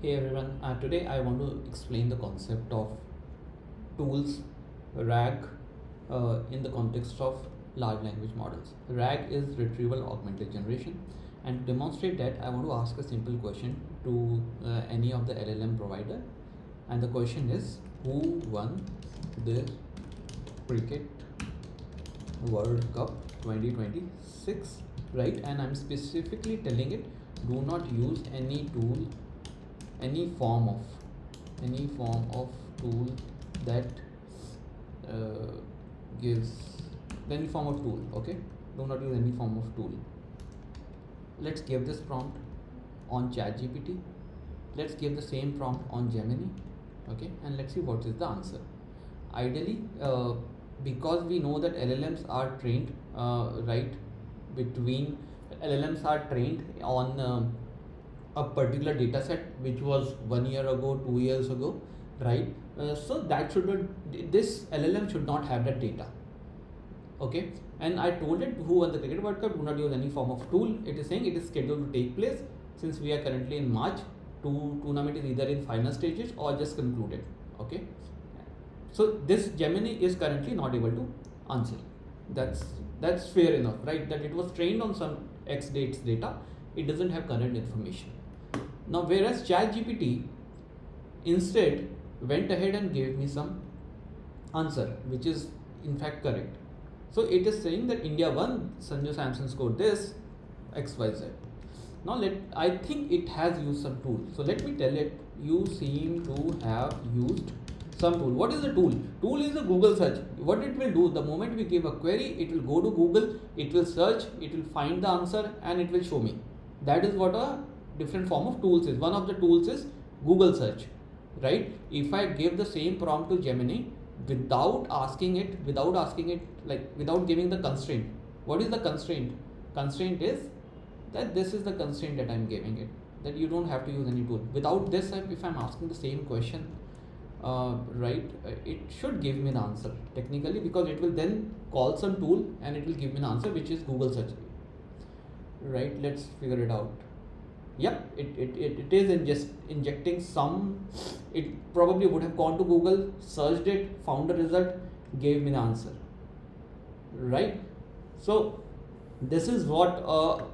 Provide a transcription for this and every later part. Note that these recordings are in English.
Hey everyone, today I want to explain the concept of tools, RAG, in the context of large language models. RAG is Retrieval Augmented Generation, and to demonstrate that, I want to ask a simple question to any of the LLM provider, and the question is, who won the Cricket World Cup 2026, right? And I'm specifically telling it, do not use any tool, any form of tool that gives any form of tool. Okay, do not use any form of tool. Let's give this prompt on ChatGPT. Let's give the same prompt on Gemini. Okay, and let's see what is the answer. Ideally, because we know that LLMs are trained LLMs are trained on a particular data set which was 1 year ago, 2 years ago, right? So that this LLM should not have that data. Okay, and I told it who won the Cricket World Cup, do not use any form of tool. It is saying it is scheduled to take place since we are currently in March. Tournament is either in final stages or just concluded. Okay, so this Gemini is currently not able to answer. That's fair enough, right? That it was trained on some X dates data, it doesn't have current information. Now, whereas ChatGPT instead went ahead and gave me some answer which is in fact correct. So it is saying that India won, Sanju Samson scored this, XYZ. Now I think it has used some tool. So let me tell it, you seem to have used some tool. What is the tool? Tool is a Google search. What it will do, the moment we give a query, it will go to Google, it will search, it will find the answer, and it will show me. That is what a different form of tools is. One of the tools is Google search, right? If I give the same prompt to Gemini without giving the constraint. What is the constraint? Constraint is that this is the constraint that I'm giving it, that you don't have to use any tool. Without this, if I'm asking the same question, it should give me an answer technically, because it will then call some tool and it will give me an answer which is Google search, right? Let's figure it out. Yep, it is injecting some. It probably would have gone to Google, searched it, found a result, gave me the answer, right? So this is what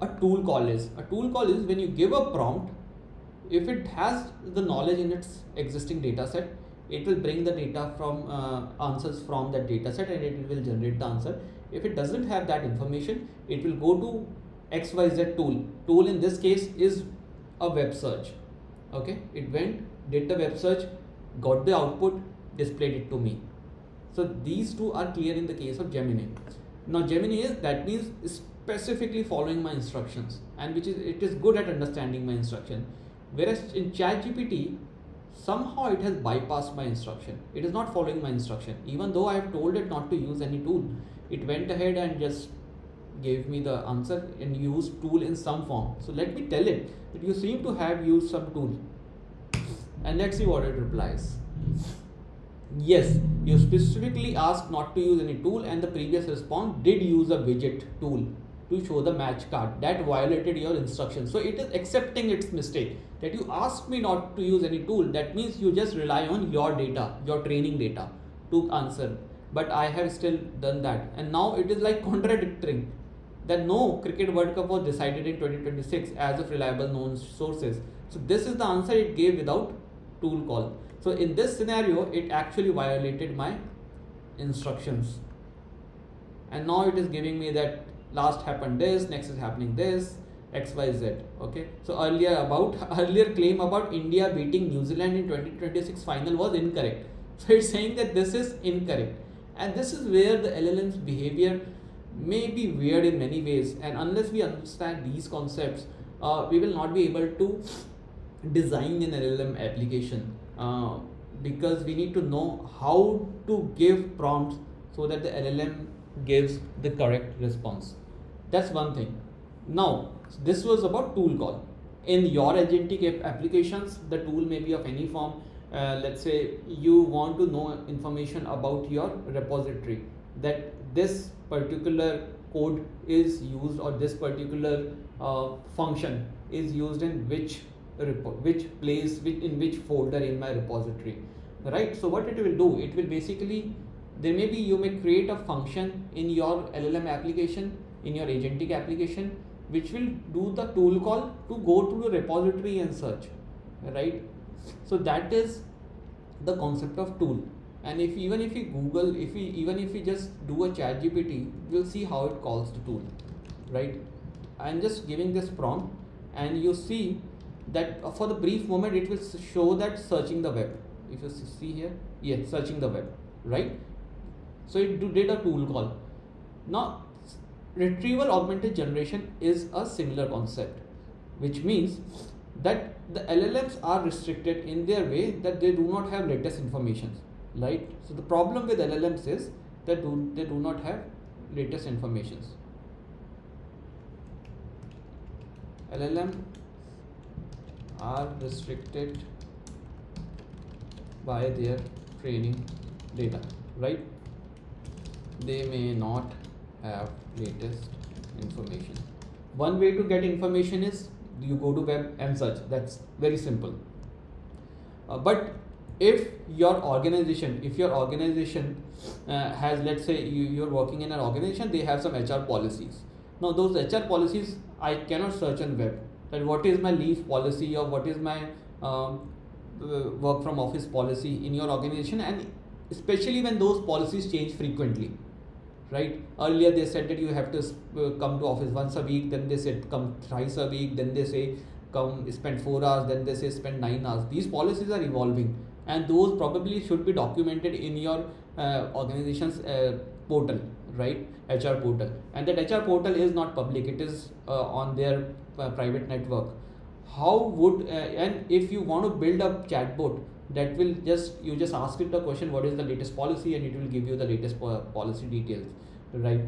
a tool call is. A tool call is when you give a prompt, if it has the knowledge in its existing data set, it will bring the data from answers from that data set and it will generate the answer. If it doesn't have that information, it will go to XYZ tool. Tool in this case is a web search. Okay, it went, did the web search, got the output, displayed it to me. So these two are clear in the case of Gemini. Now Gemini means specifically following my instructions, and it is good at understanding my instruction. Whereas in ChatGPT, somehow it has bypassed my instruction. It is not following my instruction. Even though I have told it not to use any tool, it went ahead and just gave me the answer and used tool in some form. So let me tell it that you seem to have used some tool, and let's see what it replies. Yes, you specifically asked not to use any tool, and the previous response did use a widget tool to show the match card. That violated your instruction. So it is accepting its mistake, that you asked me not to use any tool. That means you just rely on your data, your training data to answer. But I have still done that, and now it is like contradicting that no, Cricket World Cup was decided in 2026 as of reliable known sources. So this is the answer it gave without tool call. So in this scenario, it actually violated my instructions, and now it is giving me that last happened this, next is happening this, XYZ. Okay, so earlier claim about India beating New Zealand in 2026 final was incorrect. So it's saying that this is incorrect, and this is where the LLM's behavior may be weird in many ways, and unless we understand these concepts, we will not be able to design an LLM application, because we need to know how to give prompts so that the LLM gives the correct response. That's one thing. Now this was about tool call. In your agentic applications, the tool may be of any form. Let's say you want to know information about your repository, that this particular code is used or this particular function is used in which which place, in which folder in my repository, right? So what it will do, it will basically, there may be, you may create a function in your LLM application, in your agentic application, which will do the tool call to go to the repository and search, right? So that is the concept of tool. And even if we just do a chat GPT, we'll see how it calls the tool, right? I'm just giving this prompt, and you see that for the brief moment it will show that searching the web. If you see here, yes, searching the web, right? So it did a tool call. Now retrieval augmented generation is a similar concept, which means that the LLMs are restricted in their way that they do not have latest information, right? So the problem with LLMs is that they do not have latest information. LLM are restricted by their training data, right? They may not have latest information. One way to get information is you go to web and search. That's very simple. But if your organization has, let's say you're working in an organization, they have some HR policies. Now those HR policies, I cannot search on web that what is my leave policy or what is my work from office policy in your organization, and especially when those policies change frequently, right? Earlier they said that you have to come to office once a week, then they said come thrice a week, then they say come spend 4 hours, then they say spend 9 hours. These policies are evolving, and those probably should be documented in your organization's portal, right? HR portal. And that HR portal is not public, it is on their private network. How would and if you want to build a chatbot that will you just ask it the question, what is the latest policy, and it will give you the latest policy details, right?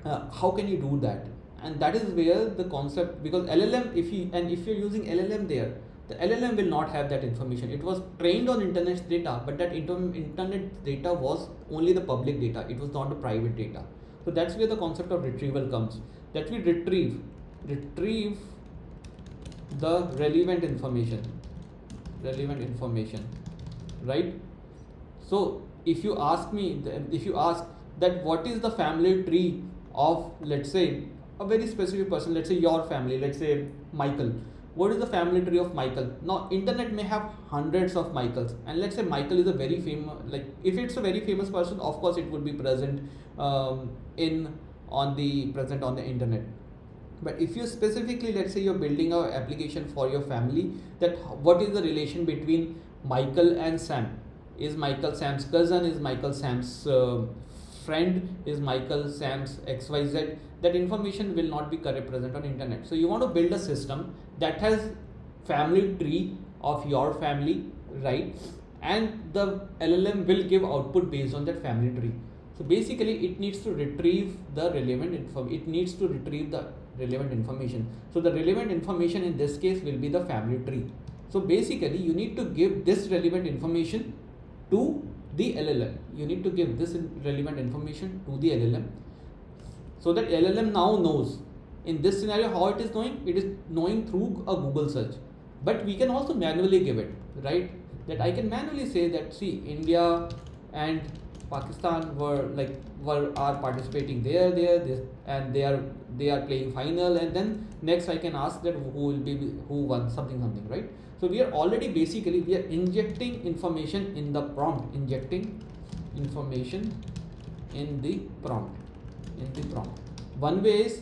How can you do that? And that is where the concept, because LLM, if you're using LLM there, the LLM will not have that information. It was trained on internet data, but that internet data was only the public data, it was not the private data. So that's where the concept of retrieval comes, that we retrieve the relevant information, right? So if you ask that what is the family tree of, let's say, a very specific person, let's say your family, let's say Michael, what is the family tree of Michael? Now internet may have hundreds of Michaels, and let's say Michael is a very famous, like if it's a very famous person, of course it would be present on the internet. But if you specifically, let's say you're building an application for your family, that what is the relation between Michael and Sam? Is Michael Sam's cousin? Is Michael Sam's friend? Is Michael Sam's XYZ? That information will not be present on internet. So you want to build a system that has family tree of your family, right? And the LLM will give output based on that family tree. So basically it needs to retrieve the relevant information. So the relevant information in this case will be the family tree. So basically you need to give this relevant information to the LLM. So that LLM now knows. In this scenario, how it is knowing? It is knowing through a Google search. But we can also manually give it, right? That I can manually say that, see, India and Pakistan are participating and they are playing final, and then next I can ask that who won something, right? So we are already we are injecting information in the prompt, One way is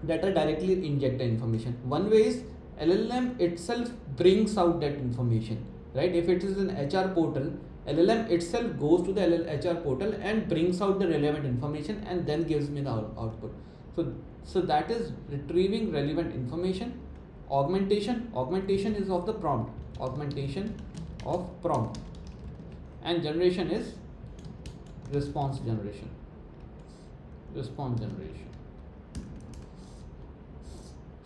that I directly inject the information. One way is LLM itself brings out that information, right? If it is an HR portal, LLM itself goes to the HR portal and brings out the relevant information and then gives me the output. So that is retrieving relevant information. Augmentation is of the prompt. And generation is response generation.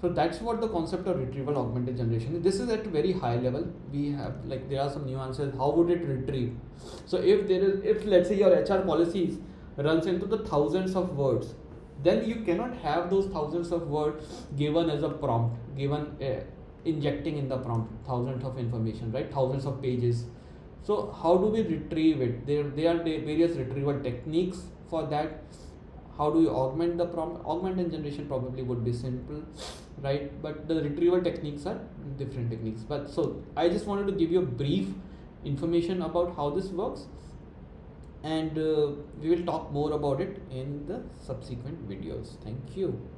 So that's what the concept of retrieval augmented generation is. This is at a very high level. We have there are some nuances. How would it retrieve? So if let's say your HR policies runs into the thousands of words, then you cannot have those thousands of words given as a prompt, given injecting in the prompt thousands of information, right? Thousands of pages. So how do we retrieve it? There are various retrieval techniques for that. How do you augment the prompt? Augmented generation probably would be simple, right? But the retrieval techniques are different techniques. But so I just wanted to give you a brief information about how this works, and we will talk more about it in the subsequent videos. Thank you.